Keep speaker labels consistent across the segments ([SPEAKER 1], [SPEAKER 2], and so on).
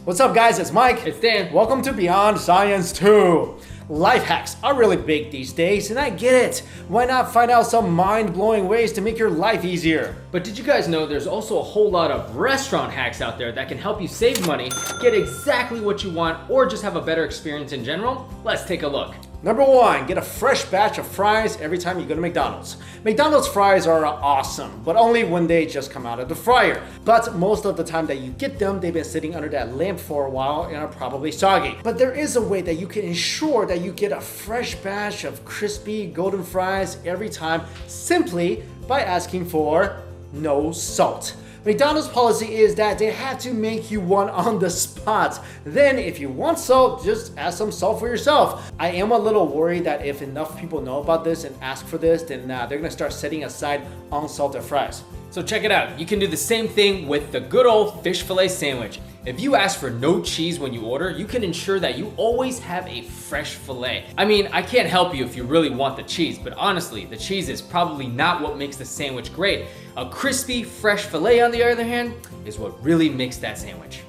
[SPEAKER 1] What's up, guys? It's Mike.
[SPEAKER 2] It's Dan.
[SPEAKER 1] Welcome to Beyond Science 2. Life hacks are really big these days, and I get it. Why not find out some mind-blowing ways to make your life easier?
[SPEAKER 2] But did you guys know there's also a whole lot of restaurant hacks out there that can help you save money, get exactly what you want, or just have a better experience in general? Let's take a look.
[SPEAKER 1] Number 1, get a fresh batch of fries every time you go to McDonald's. McDonald's fries are awesome, but only when they just come out of the fryer. But most of the time that you get them, they've been sitting under that lamp for a while and are probably soggy. But there is a way that you can ensure that you get a fresh batch of crispy golden fries every time simply by asking for no salt. McDonald's policy is that they have to make you one on the spot. Then if you want salt, just add some salt for yourself. I am a little worried that if enough people know about this and ask for this, then they're gonna start setting aside unsalted fries.
[SPEAKER 2] So check it out. You can do the same thing with the good old fish fillet sandwich. If you ask for no cheese when you order, you can ensure that you always have a fresh fillet. I mean, I can't help you if you really want the cheese, but honestly, the cheese is probably not what makes the sandwich great. A crispy, fresh fillet, on the other hand, is what really makes that sandwich.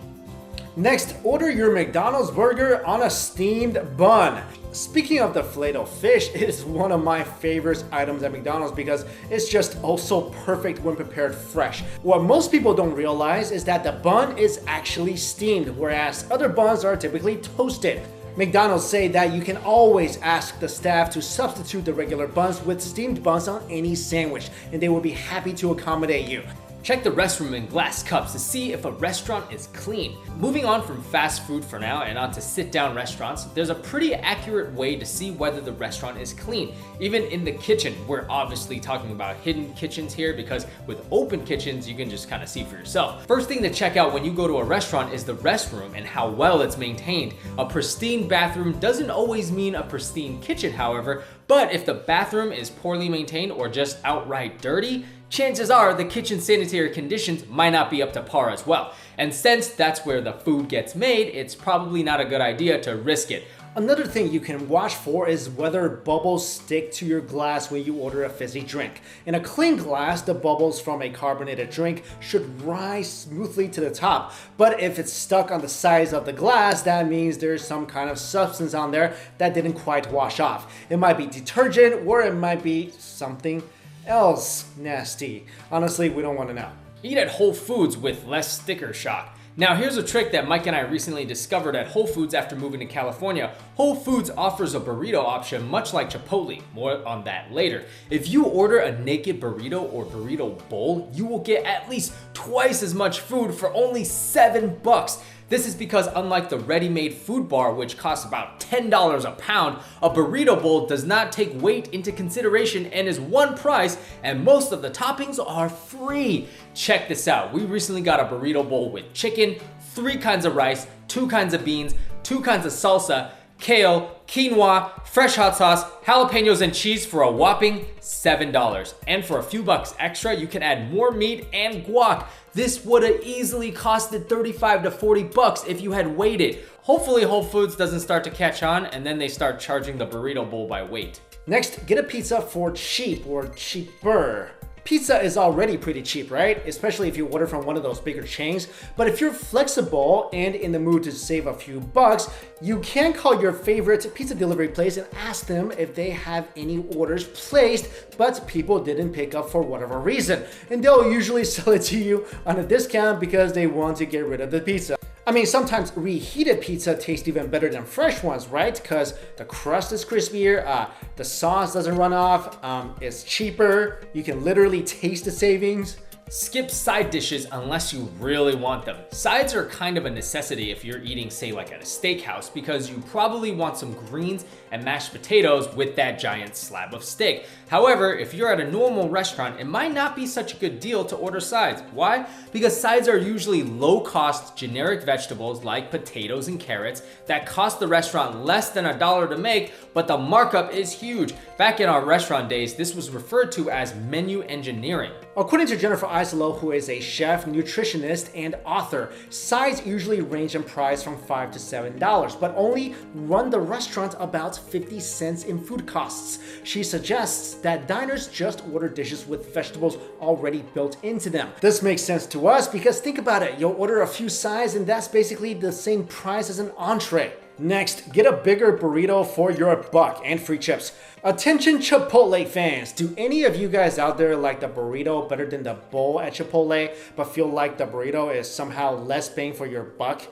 [SPEAKER 1] Next, order your McDonald's burger on a steamed bun. Speaking of the filet-o-fish, it is one of my favorite items at McDonald's because it's just also perfect when prepared fresh. What most people don't realize is that the bun is actually steamed, whereas other buns are typically toasted. McDonald's say that you can always ask the staff to substitute the regular buns with steamed buns on any sandwich, and they will be happy to accommodate you.
[SPEAKER 2] Check the restroom in glass cups to see if a restaurant is clean. Moving on from fast food for now and on to sit-down restaurants, there's a pretty accurate way to see whether the restaurant is clean. Even in the kitchen, we're obviously talking about hidden kitchens here because with open kitchens, you can just kind of see for yourself. First thing to check out when you go to a restaurant is the restroom and how well it's maintained. A pristine bathroom doesn't always mean a pristine kitchen, however, but if the bathroom is poorly maintained or just outright dirty, chances are the kitchen sanitary conditions might not be up to par as well. And since that's where the food gets made, it's probably not a good idea to risk it.
[SPEAKER 1] Another thing you can watch for is whether bubbles stick to your glass when you order a fizzy drink. In a clean glass, the bubbles from a carbonated drink should rise smoothly to the top. But if it's stuck on the sides of the glass, that means there's some kind of substance on there that didn't quite wash off. It might be detergent or it might be something else nasty. Honestly, we don't want to know.
[SPEAKER 2] Eat at Whole Foods with less sticker shock. Now here's a trick that Mike and I recently discovered at Whole Foods after moving to California. Whole Foods offers a burrito option much like Chipotle. More on that later. If you order a naked burrito or burrito bowl, you will get at least twice as much food for only $7. This is because unlike the ready-made food bar, which costs about $10 a pound, a burrito bowl does not take weight into consideration and is one price, and most of the toppings are free. Check this out. We recently got a burrito bowl with chicken, 3 kinds of rice, 2 kinds of beans, 2 kinds of salsa, kale, quinoa, fresh hot sauce, jalapenos, and cheese for a whopping $7. And for a few bucks extra, you can add more meat and guac. This would have easily costed $35 to $40 if you had waited. Hopefully Whole Foods doesn't start to catch on and then they start charging the burrito bowl by weight.
[SPEAKER 1] Next, get a pizza for cheap or cheaper. Pizza is already pretty cheap, right? Especially if you order from one of those bigger chains. But if you're flexible and in the mood to save a few bucks, you can call your favorite pizza delivery place and ask them if they have any orders placed, but people didn't pick up for whatever reason. And they'll usually sell it to you on a discount because they want to get rid of the pizza. I mean, sometimes reheated pizza tastes even better than fresh ones, right? Because the crust is crispier, the sauce doesn't run off, it's cheaper, you can literally taste the savings.
[SPEAKER 2] Skip side dishes unless you really want them. Sides are kind of a necessity if you're eating, say, like at a steakhouse, because you probably want some greens and mashed potatoes with that giant slab of steak. However, if you're at a normal restaurant, it might not be such a good deal to order sides. Why? Because sides are usually low-cost, generic vegetables like potatoes and carrots that cost the restaurant less than $1 to make, but the markup is huge. Back in our restaurant days, this was referred to as menu engineering.
[SPEAKER 1] According to Jennifer Isolo, who is a chef, nutritionist, and author, sides usually range in price from $5 to $7, but only run the restaurant about 50 cents in food costs. She suggests that diners just order dishes with vegetables already built into them. This makes sense to us because think about it, you'll order a few sides and that's basically the same price as an entree. Next, get a bigger burrito for your buck and free chips. Attention Chipotle fans, do any of you guys out there like the burrito better than the bowl at Chipotle, but feel like the burrito is somehow less bang for your buck?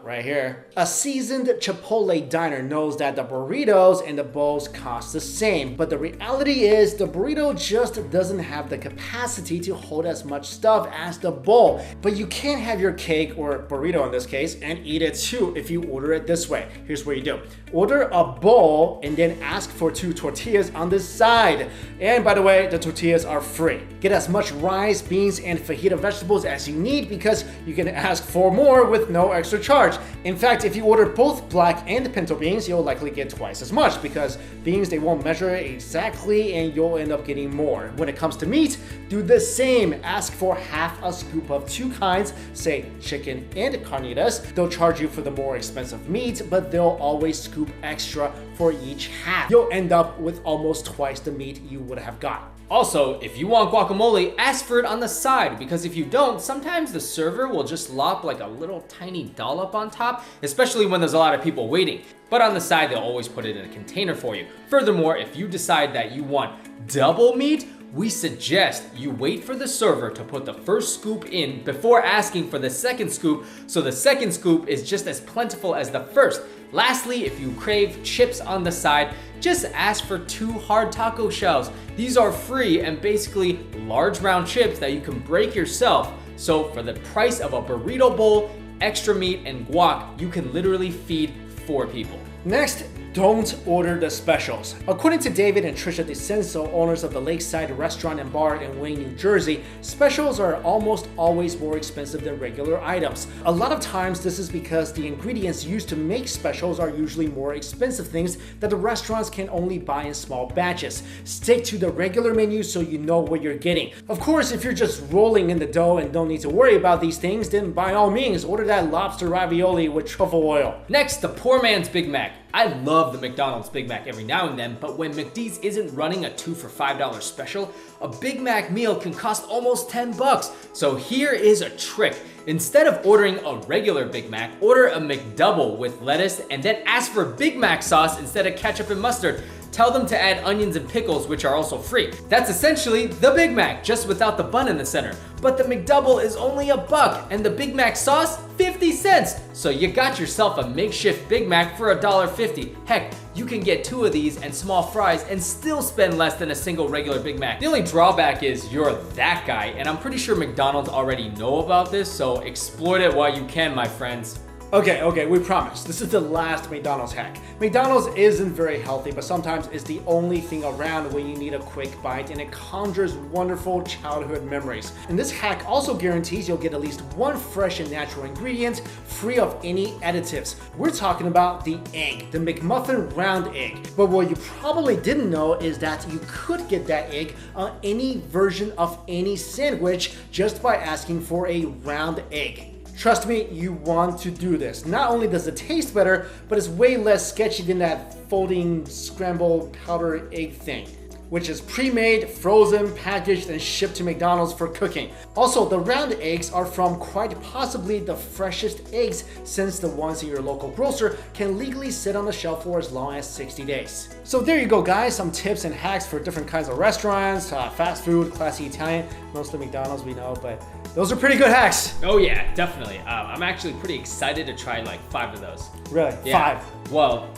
[SPEAKER 1] Right here. A seasoned Chipotle diner knows that the burritos and the bowls cost the same, but the reality is the burrito just doesn't have the capacity to hold as much stuff as the bowl. But you can't have your cake, or burrito in this case, and eat it too if you order it this way. Here's what you do. Order a bowl and then ask for 2 tortillas on the side. And by the way, the tortillas are free. Get as much rice, beans, and fajita vegetables as you need because you can ask for more with no extra charge. In fact, if you order both black and pinto beans, you'll likely get twice as much because beans, they won't measure exactly and you'll end up getting more. When it comes to meat, do the same. Ask for half a scoop of 2 kinds, say chicken and carnitas. They'll charge you for the more expensive meat, but they'll always scoop extra for each half. You'll end up with almost twice the meat you would have got.
[SPEAKER 2] Also, if you want guacamole, ask for it on the side, because if you don't, sometimes the server will just lop like a little tiny dollop on top, especially when there's a lot of people waiting. But on the side, they'll always put it in a container for you. Furthermore, if you decide that you want double meat, we suggest you wait for the server to put the first scoop in before asking for the second scoop, so the second scoop is just as plentiful as the first. Lastly, if you crave chips on the side, just ask for 2 hard taco shells. These are free and basically large round chips that you can break yourself. So for the price of a burrito bowl, extra meat, and guac, you can literally feed 4 people.
[SPEAKER 1] Next, don't order the specials. According to David and Trisha DeCenso, owners of the Lakeside Restaurant and Bar in Wayne, New Jersey, specials are almost always more expensive than regular items. A lot of times this is because the ingredients used to make specials are usually more expensive things that the restaurants can only buy in small batches. Stick to the regular menu so you know what you're getting. Of course, if you're just rolling in the dough and don't need to worry about these things, then by all means, order that lobster ravioli with truffle oil.
[SPEAKER 2] Next, the poor man's Big Mac. I love the McDonald's Big Mac every now and then, but when McD's isn't running a 2 for $5 special, a Big Mac meal can cost almost $10. So here is a trick. Instead of ordering a regular Big Mac, order a McDouble with lettuce and then ask for Big Mac sauce instead of ketchup and mustard. Tell them to add onions and pickles, which are also free. That's essentially the Big Mac, just without the bun in the center. But the McDouble is only $1 and the Big Mac sauce, 50 cents. So you got yourself a makeshift Big Mac for $1.50. Heck, you can get 2 of these and small fries and still spend less than a single regular Big Mac. The only drawback is you're that guy, and I'm pretty sure McDonald's already know about this, so exploit it while you can, my friends.
[SPEAKER 1] Okay, we promise. This is the last McDonald's hack. McDonald's isn't very healthy, but sometimes it's the only thing around when you need a quick bite and it conjures wonderful childhood memories. And this hack also guarantees you'll get at least 1 fresh and natural ingredient free of any additives. We're talking about the egg, the McMuffin round egg. But what you probably didn't know is that you could get that egg on any version of any sandwich just by asking for a round egg. Trust me, you want to do this. Not only does it taste better, but it's way less sketchy than that folding scrambled powdered egg thing, which is pre-made, frozen, packaged, and shipped to McDonald's for cooking. Also, the round eggs are from quite possibly the freshest eggs, since the ones in your local grocer can legally sit on the shelf for as long as 60 days. So there you go, guys, some tips and hacks for different kinds of restaurants, fast food, classy Italian, mostly McDonald's we know, but those are pretty good hacks.
[SPEAKER 2] Oh yeah, definitely. I'm actually pretty excited to try like 5 of those.
[SPEAKER 1] Really?
[SPEAKER 2] Yeah.
[SPEAKER 1] 5?
[SPEAKER 2] Well,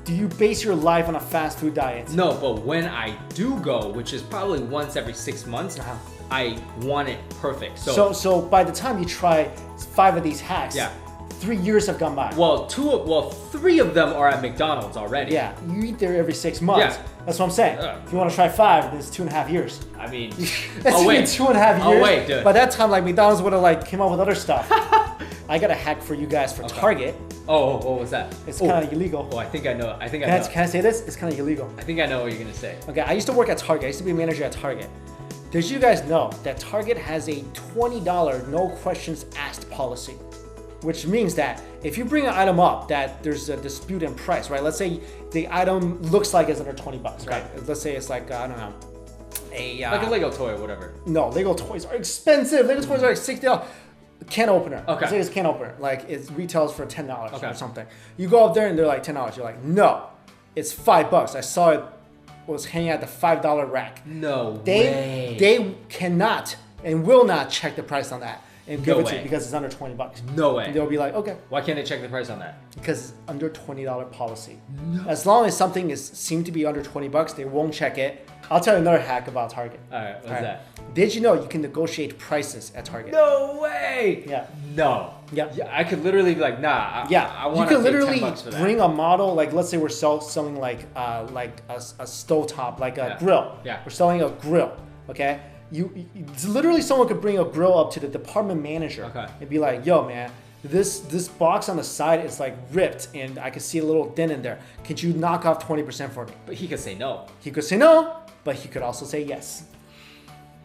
[SPEAKER 1] do you base your life on a fast food diet?
[SPEAKER 2] No, but when I do go, which is probably once every 6 months, I want it perfect.
[SPEAKER 1] So by the time you try 5 of these hacks,
[SPEAKER 2] yeah,
[SPEAKER 1] 3 years have gone by.
[SPEAKER 2] Well, 3 of them are at McDonald's already.
[SPEAKER 1] Yeah, you eat there every 6 months.
[SPEAKER 2] Yeah.
[SPEAKER 1] That's what I'm saying. If you want to try 5, then it's 2.5 years.
[SPEAKER 2] I mean,
[SPEAKER 1] it's been 2.5 years.
[SPEAKER 2] Oh wait, dude.
[SPEAKER 1] By that time, like McDonald's would have like came up with other stuff. I got a hack for you guys for Target.
[SPEAKER 2] Oh, what was that?
[SPEAKER 1] It's kind of illegal.
[SPEAKER 2] Oh, I think I know.
[SPEAKER 1] Can I say this? It's kind of illegal.
[SPEAKER 2] I think I know what you're gonna say.
[SPEAKER 1] Okay, I used to work at Target. I used to be a manager at Target. Did you guys know that Target has a $20 no questions asked policy? Which means that if you bring an item up that there's a dispute in price, right? Let's say the item looks like it's under 20 bucks, right? Let's say it's like, I don't know,
[SPEAKER 2] like a Lego toy or whatever.
[SPEAKER 1] No, Lego toys are expensive. Lego toys are like $60. Can opener.
[SPEAKER 2] Okay.
[SPEAKER 1] Let's say it's can opener. Like it retails for $10 or something. You go up there and they're like $10. You're like, no, it's $5. I saw it was hanging at the $5 rack.
[SPEAKER 2] No way.
[SPEAKER 1] They cannot and will not check the price on that and give it to you because it's under 20 bucks.
[SPEAKER 2] No way.
[SPEAKER 1] And they'll be like, okay.
[SPEAKER 2] Why can't they check the price on that?
[SPEAKER 1] Because it's under $20 policy. No. As long as something is seemed to be under 20 bucks, they won't check it. I'll tell you another hack about Target.
[SPEAKER 2] All right, what's that?
[SPEAKER 1] Did you know you can negotiate prices at Target?
[SPEAKER 2] No way.
[SPEAKER 1] Yeah.
[SPEAKER 2] No.
[SPEAKER 1] Yeah.
[SPEAKER 2] I could literally be like, nah. I want to
[SPEAKER 1] you could literally
[SPEAKER 2] $10 for that.
[SPEAKER 1] bring a model, like let's say we're selling like a stovetop, like a grill.
[SPEAKER 2] Yeah.
[SPEAKER 1] We're selling a grill. Okay. It's literally someone could bring a grill up to the department manager and be like, yo, man, this box on the side is like ripped and I can see a little dent in there. Could you knock off 20% for me?
[SPEAKER 2] But he could say no.
[SPEAKER 1] He could say no, but he could also say yes.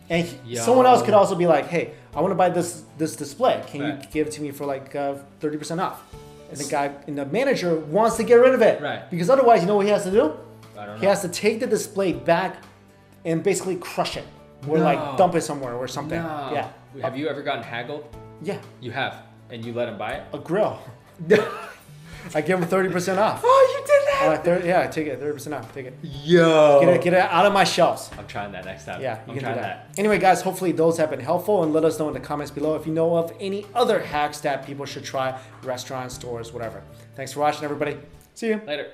[SPEAKER 1] And someone else could also be like, hey, I want to buy this display. Can you give it to me for like 30% off? And the manager wants to get rid of it.
[SPEAKER 2] Right.
[SPEAKER 1] Because otherwise, you know what he has to do?
[SPEAKER 2] I don't know.
[SPEAKER 1] He has to take the display back and basically crush it. Or like dump it somewhere or something.
[SPEAKER 2] No.
[SPEAKER 1] Yeah.
[SPEAKER 2] Have you ever gotten haggled?
[SPEAKER 1] Yeah.
[SPEAKER 2] You have. And you let him buy it?
[SPEAKER 1] A grill. I give him 30% off.
[SPEAKER 2] Oh, you did that?
[SPEAKER 1] Yeah, take it. 30% off. Take it.
[SPEAKER 2] Yo.
[SPEAKER 1] Get it out of my shelves.
[SPEAKER 2] I'm trying that next time.
[SPEAKER 1] Yeah, you can do that. Anyway, guys, hopefully those have been helpful, and let us know in the comments below if you know of any other hacks that people should try, restaurants, stores, whatever. Thanks for watching, everybody. See you.
[SPEAKER 2] Later.